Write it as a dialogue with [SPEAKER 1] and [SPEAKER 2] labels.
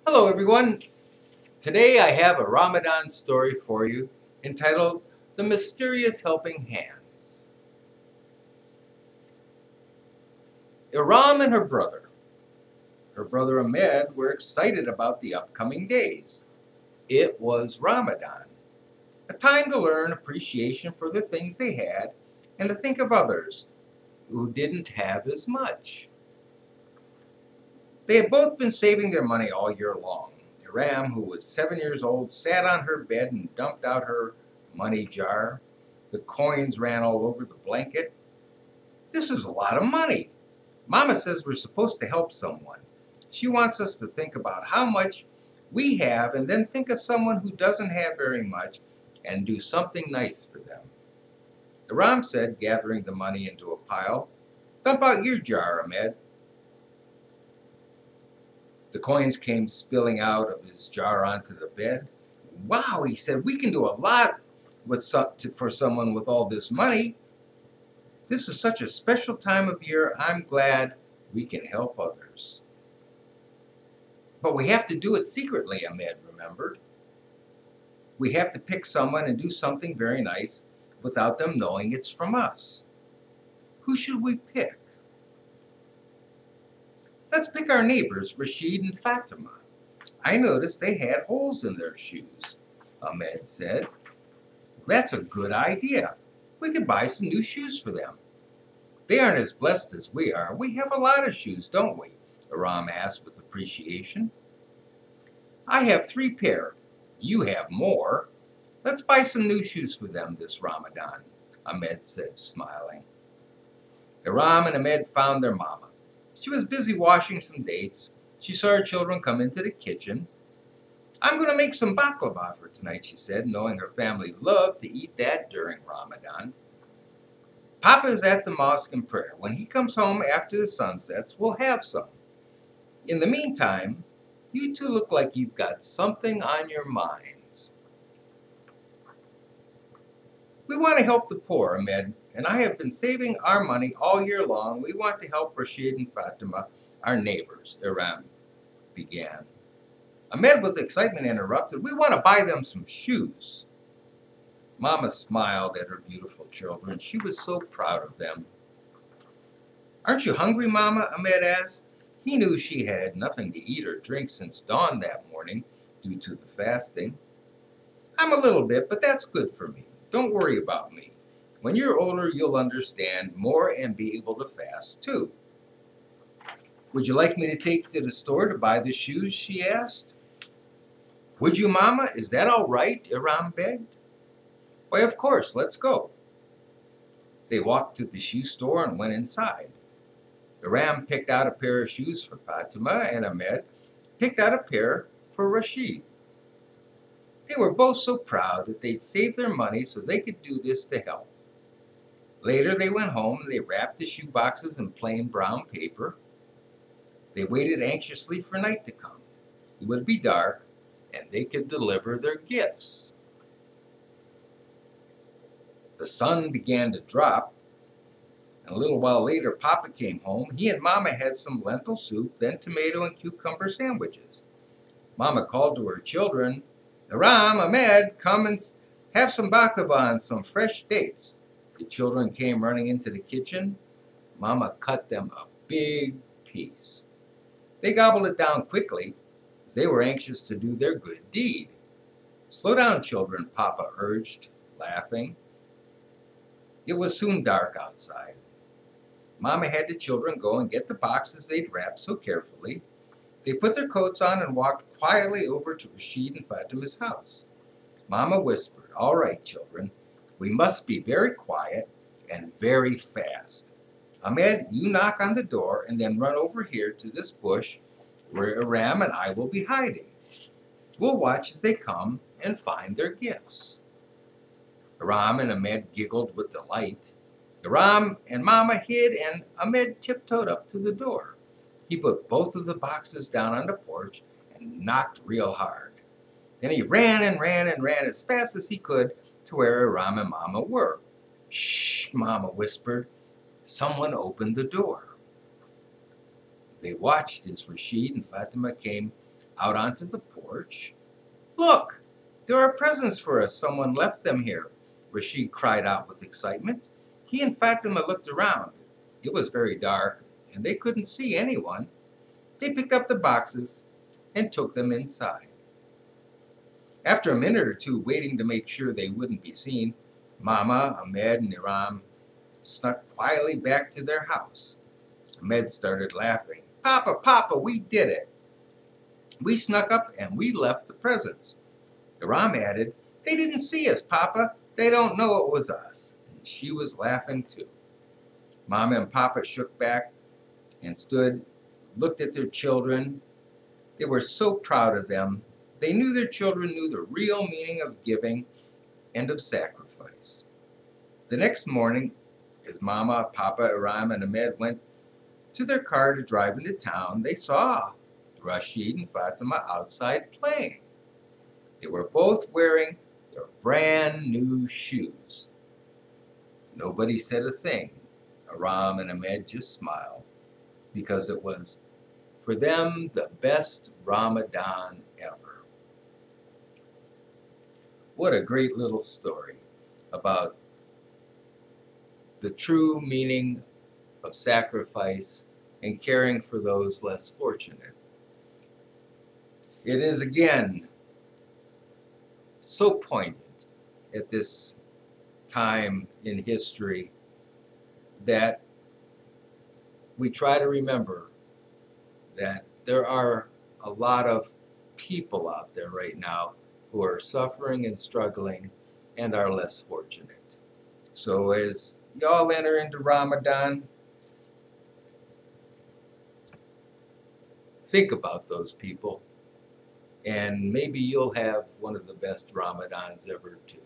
[SPEAKER 1] Hello everyone. Today I have a Ramadan story for you entitled The Mysterious Helping Hands. Iram and her brother Ahmed, were excited about the upcoming days. It was Ramadan, a time to learn appreciation for the things they had and to think of others who didn't have as much. They had both been saving their money all year long. Ram, who was 7 years old, sat on her bed and dumped out her money jar. The coins ran all over the blanket. This is a lot of money. Mama says we're supposed to help someone. She wants us to think about how much we have and then think of someone who doesn't have very much and do something nice for them. Ram said, gathering the money into a pile, "Dump out your jar, Ahmed." The coins came spilling out of his jar onto the bed. "Wow," he said, "we can do a lot for someone with all this money. This is such a special time of year. I'm glad we can help others." But we have to do it secretly, Ahmed remembered. We have to pick someone and do something very nice without them knowing it's from us. Who should we pick? "Let's pick our neighbors, Rashid and Fatima. I noticed they had holes in their shoes," Ahmed said. "That's a good idea. We could buy some new shoes for them. They aren't as blessed as we are. We have a lot of shoes, don't we?" Aram asked with appreciation. "I have 3 pair. You have more. Let's buy some new shoes for them this Ramadan," Ahmed said, smiling. Aram and Ahmed found their mama. She was busy washing some dates. She saw her children come into the kitchen. "I'm going to make some baklava for tonight," she said, knowing her family loved to eat that during Ramadan. "Papa is at the mosque in prayer. When he comes home after the sun sets, we'll have some. In the meantime, you two look like you've got something on your minds." "We want to help the poor, Ahmed, and I have been saving our money all year long. We want to help Rashid and Fatima, our neighbors," Iram began. Ahmed, with excitement, interrupted, "We want to buy them some shoes." Mama smiled at her beautiful children. She was so proud of them. "Aren't you hungry, Mama?" Ahmed asked. He knew she had nothing to eat or drink since dawn that morning due to the fasting. "I'm a little bit, but that's good for me. Don't worry about me. When you're older, you'll understand more and be able to fast too." "Would you like me to take you to the store to buy the shoes?" she asked. "Would you, Mama? Is that all right?" Iram begged. "Why, of course. Let's go." They walked to the shoe store and went inside. Iram picked out a pair of shoes for Fatima, and Ahmed picked out a pair for Rashid. They were both so proud that they'd saved their money so they could do this to help. Later, they went home and they wrapped the shoe boxes in plain brown paper. They waited anxiously for night to come. It would be dark, and they could deliver their gifts. The sun began to drop, and a little while later, Papa came home. He and Mama had some lentil soup, then tomato and cucumber sandwiches. Mama called to her children, "Aram, Ahmed, come and have some baklava and some fresh dates." The children came running into the kitchen. Mama cut them a big piece. They gobbled it down quickly, as they were anxious to do their good deed. "Slow down, children," Papa urged, laughing. It was soon dark outside. Mama had the children go and get the boxes they'd wrapped so carefully. They put their coats on and walked quietly over to Rashid and Fatima's house. Mama whispered, "All right, children, we must be very quiet and very fast. Ahmed, you knock on the door and then run over here to this bush where Aram and I will be hiding. We'll watch as they come and find their gifts." Aram and Ahmed giggled with delight. Aram and Mama hid, and Ahmed tiptoed up to the door. He put both of the boxes down on the porch and knocked real hard. Then he ran and ran and ran as fast as he could to where Aram and Mama were. "Shh," Mama whispered. Someone opened the door. They watched as Rashid and Fatima came out onto the porch. "Look, there are presents for us. Someone left them here," Rashid cried out with excitement. He and Fatima looked around. It was very dark, and they couldn't see anyone. They picked up the boxes and took them inside. After a minute or two waiting to make sure they wouldn't be seen, Mama, Ahmed, and Iram snuck quietly back to their house. Ahmed started laughing. "Papa, Papa, we did it. We snuck up and we left the presents." Iram added, "They didn't see us, Papa. They don't know it was us." And she was laughing too. Mama and Papa shook back and looked at their children. They were so proud of them. They knew their children knew the real meaning of giving and of sacrifice. The next morning, as Mama, Papa, Iram, and Ahmed went to their car to drive into town, they saw Rashid and Fatima outside playing. They were both wearing their brand new shoes. Nobody said a thing. Iram and Ahmed just smiled because it was, for them, the best Ramadan ever. What a great little story about the true meaning of sacrifice and caring for those less fortunate. It is again so poignant at this time in history that we try to remember that there are a lot of people out there right now who are suffering and struggling and are less fortunate. So as y'all enter into Ramadan, think about those people, and maybe you'll have one of the best Ramadans ever too.